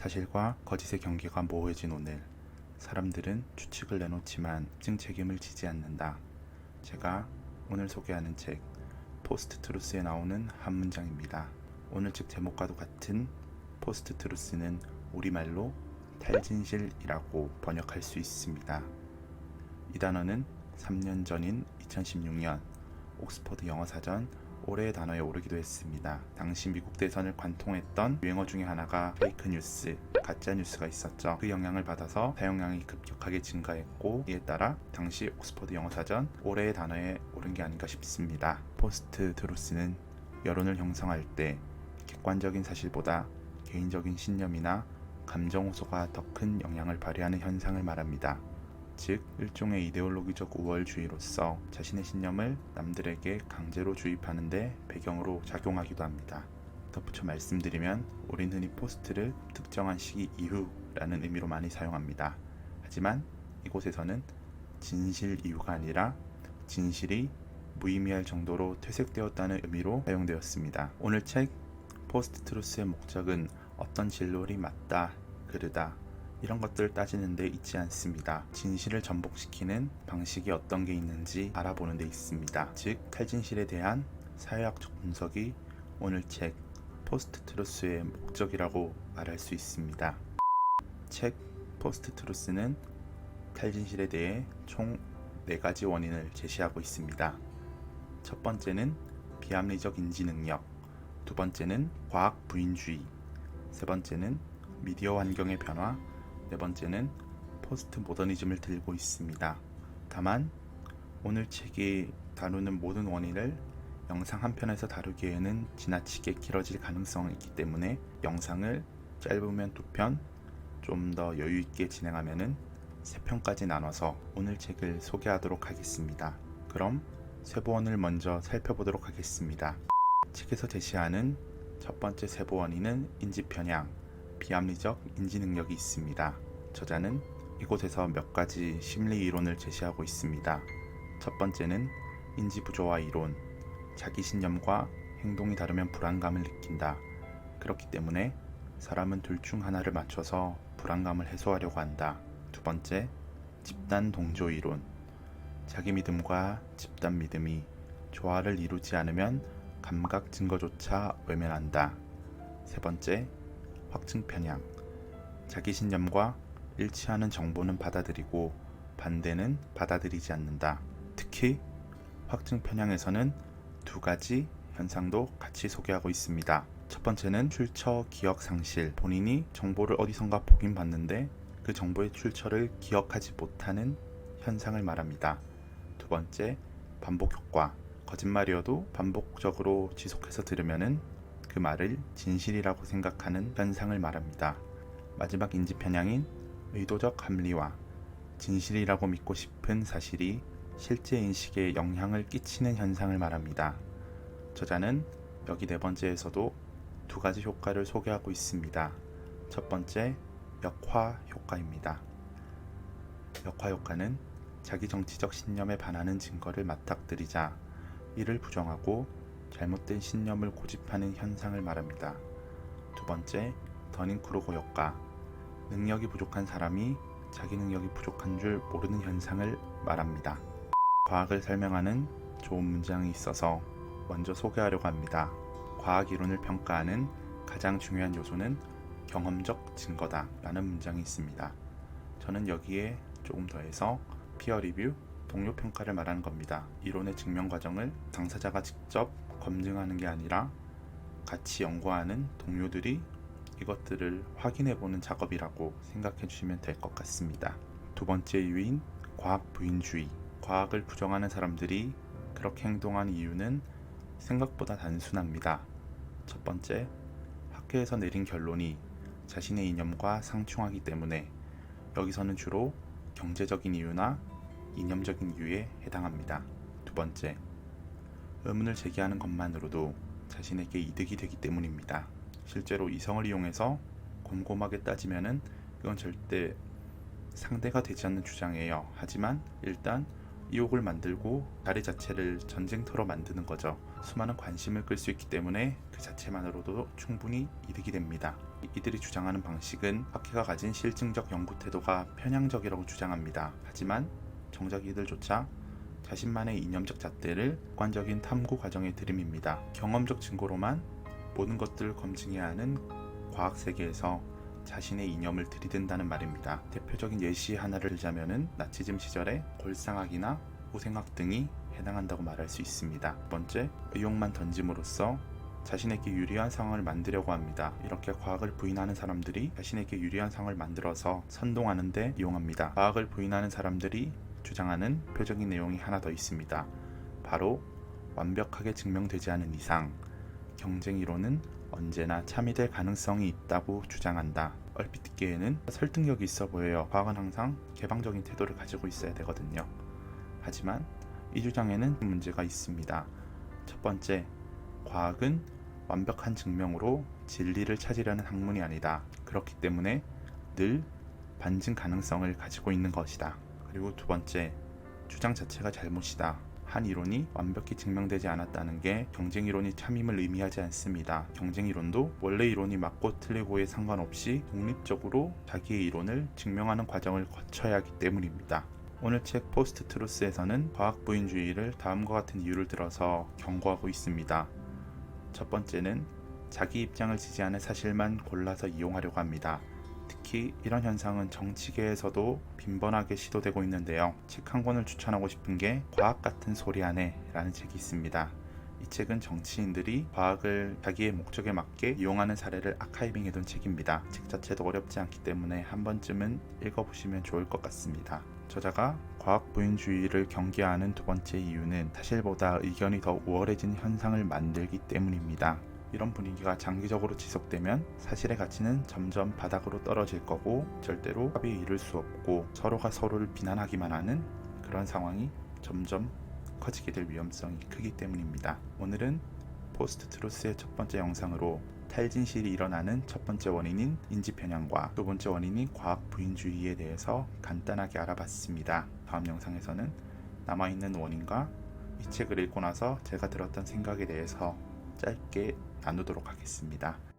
사실과 거짓의 경계가 모호해진 오늘, 사람들은 추측을 내놓지만 특징 책임을 지지 않는다. 제가 오늘 소개하는 책 포스트 트루스에 나오는 한 문장입니다. 오늘 책 제목과도 같은 포스트 트루스는 우리말로 탈진실이라고 번역할 수 있습니다. 이 단어는 3년 전인 2016년 옥스퍼드 영어사전 올해의 단어에 오르기도 했습니다. 당시 미국 대선을 관통했던 유행어 중에 하나가 페이크 뉴스, 가짜 뉴스가 있었죠. 그 영향을 받아서 사용량이 급격하게 증가했고, 이에 따라 당시 옥스퍼드 영어사전 올해의 단어에 오른 게 아닌가 싶습니다. 포스트 트루스는 여론을 형성할 때 객관적인 사실보다 개인적인 신념이나 감정 호소가 더 큰 영향을 발휘하는 현상을 말합니다. 즉, 일종의 이데올로기적 우월주의로서 자신의 신념을 남들에게 강제로 주입하는 데 배경으로 작용하기도 합니다. 덧붙여 말씀드리면 우린 흔히 포스트를 특정한 시기 이후라는 의미로 많이 사용합니다. 하지만 이곳에서는 진실 이후가 아니라 진실이 무의미할 정도로 퇴색되었다는 의미로 사용되었습니다. 오늘 책 포스트 트루스의 목적은 어떤 진로이 맞다, 그르다 이런 것들을 따지는 데 있지 않습니다. 진실을 전복시키는 방식이 어떤 게 있는지 알아보는 데 있습니다. 즉, 탈진실에 대한 사회학적 분석이 오늘 책 포스트 트루스의 목적이라고 말할 수 있습니다. 책 포스트 트루스는 탈진실에 대해 총 4가지 원인을 제시하고 있습니다. 첫 번째는 비합리적 인지 능력, 두 번째는 과학 부인주의, 세 번째는 미디어 환경의 변화, 네 번째는 포스트 모더니즘을 들고 있습니다. 다만 오늘 책이 다루는 모든 원인을 영상 한 편에서 다루기에는 지나치게 길어질 가능성이 있기 때문에 영상을 짧으면 2편, 좀 더 여유 있게 진행하면은 3편까지 나눠서 오늘 책을 소개하도록 하겠습니다. 그럼 쇠보원을 먼저 살펴보도록 하겠습니다. 책에서 제시하는 첫 번째 쇠보 원인은 인지 편향, 비합리적 인지 능력이 있습니다. 저자는 이곳에서 몇 가지 심리 이론을 제시하고 있습니다. 첫 번째는 인지 부조화 이론, 자기 신념과 행동이 다르면 불안감을 느낀다. 그렇기 때문에 사람은 둘 중 하나를 맞춰서 불안감을 해소하려고 한다. 두 번째, 집단 동조 이론, 자기 믿음과 집단 믿음이 조화를 이루지 않으면 감각 증거조차 외면한다. 세 번째, 확증 편향, 자기 신념과 일치하는 정보는 받아들이고 반대는 받아들이지 않는다. 특히 확증 편향에서는 2가지 현상도 같이 소개하고 있습니다. 첫 번째는 출처 기억 상실, 본인이 정보를 어디선가 보긴 봤는데 그 정보의 출처를 기억하지 못하는 현상을 말합니다. 두 번째, 반복 효과, 거짓말이어도 반복적으로 지속해서 들으면은 그 말을 진실이라고 생각하는 현상을 말합니다. 마지막 인지 편향인 의도적 합리화, 진실이라고 믿고 싶은 사실이 실제 인식에 영향을 끼치는 현상을 말합니다. 저자는 여기 4번째에서도 2가지 효과를 소개하고 있습니다. 첫 번째, 역화 효과입니다. 역화 효과는 자기 정치적 신념에 반하는 증거를 맞닥뜨리자 이를 부정하고 잘못된 신념을 고집하는 현상을 말합니다. 두 번째, 더닝크루거 효과, 능력이 부족한 사람이 자기 능력이 부족한 줄 모르는 현상을 말합니다. 과학을 설명하는 좋은 문장이 있어서 먼저 소개하려고 합니다. 과학 이론을 평가하는 가장 중요한 요소는 경험적 증거다 라는 문장이 있습니다. 저는 여기에 조금 더해서 피어 리뷰, 동료 평가를 말하는 겁니다. 이론의 증명 과정을 당사자가 직접 검증하는 게 아니라 같이 연구하는 동료들이 이것들을 확인해보는 작업이라고 생각해 주시면 될 것 같습니다. 두 번째 이유인 과학 부인주의, 과학을 부정하는 사람들이 그렇게 행동하는 이유는 생각보다 단순합니다. 첫 번째, 학교에서 내린 결론이 자신의 이념과 상충하기 때문에 여기서는 주로 경제적인 이유나 이념적인 이유에 해당합니다. 두 번째, 의문을 제기하는 것만으로도 자신에게 이득이 되기 때문입니다. 실제로 이성을 이용해서 곰곰하게 따지면은 이건 절대 상대가 되지 않는 주장이에요. 하지만 일단 의혹을 만들고 자리 자체를 전쟁터로 만드는 거죠. 수많은 관심을 끌 수 있기 때문에 그 자체만으로도 충분히 이득이 됩니다. 이들이 주장하는 방식은 학회가 가진 실증적 연구 태도가 편향적이라고 주장합니다. 하지만 정작 이들조차 자신만의 이념적 잣대를 객관적인 탐구 과정에 들임입니다. 경험적 증거로만 모든 것들을 검증해야 하는 과학 세계에서 자신의 이념을 들이댄다는 말입니다. 대표적인 예시 하나를 들자면은 나치즘 시절의 골상학이나 후생학 등이 해당한다고 말할 수 있습니다. 두 번째, 의혹만 던짐으로써 자신에게 유리한 상황을 만들려고 합니다. 이렇게 과학을 부인하는 사람들이 자신에게 유리한 상황을 만들어서 선동하는 데 이용합니다. 과학을 부인하는 사람들이 주장하는 표적인 내용이 하나 더 있습니다. 바로 완벽하게 증명되지 않은 이상 경쟁 이론은 언제나 참이될 가능성이 있다고 주장한다. 얼핏 듣기에는 설득력이 있어 보여요. 과학은 항상 개방적인 태도를 가지고 있어야 되거든요. 하지만 이 주장에는 문제가 있습니다. 첫 번째, 과학은 완벽한 증명으로 진리를 찾으려는 학문이 아니다. 그렇기 때문에 늘 반증 가능성을 가지고 있는 것이다. 그리고 두 번째, 주장 자체가 잘못이다. 한 이론이 완벽히 증명되지 않았다는 게 경쟁 이론이 참임을 의미하지 않습니다. 경쟁 이론도 원래 이론이 맞고 틀리고에 상관없이 독립적으로 자기의 이론을 증명하는 과정을 거쳐야 하기 때문입니다. 오늘 책 포스트 트루스에서는 과학 부인주의를 다음과 같은 이유를 들어서 경고하고 있습니다. 첫 번째는 자기 입장을 지지하는 사실만 골라서 이용하려고 합니다. 특히 이런 현상은 정치계에서도 빈번하게 시도되고 있는데요. 책 한 권을 추천하고 싶은 게 과학 같은 소리 하네 라는 책이 있습니다. 이 책은 정치인들이 과학을 자기의 목적에 맞게 이용하는 사례를 아카이빙해둔 책입니다. 책 자체도 어렵지 않기 때문에 한 번쯤은 읽어보시면 좋을 것 같습니다. 저자가 과학 부인주의를 경계하는 두 번째 이유는 사실보다 의견이 더 우월해진 현상을 만들기 때문입니다. 이런 분위기가 장기적으로 지속되면 사실의 가치는 점점 바닥으로 떨어질 거고 절대로 합의에 이를 수 없고 서로가 서로를 비난하기만 하는 그런 상황이 점점 커지게 될 위험성이 크기 때문입니다. 오늘은 포스트 트루스의 첫 번째 영상으로 탈진실이 일어나는 첫 번째 원인인 인지 편향과 두 번째 원인인 과학 부인주의에 대해서 간단하게 알아봤습니다. 다음 영상에서는 남아있는 원인과 이 책을 읽고 나서 제가 들었던 생각에 대해서 짧게 나누도록 하겠습니다.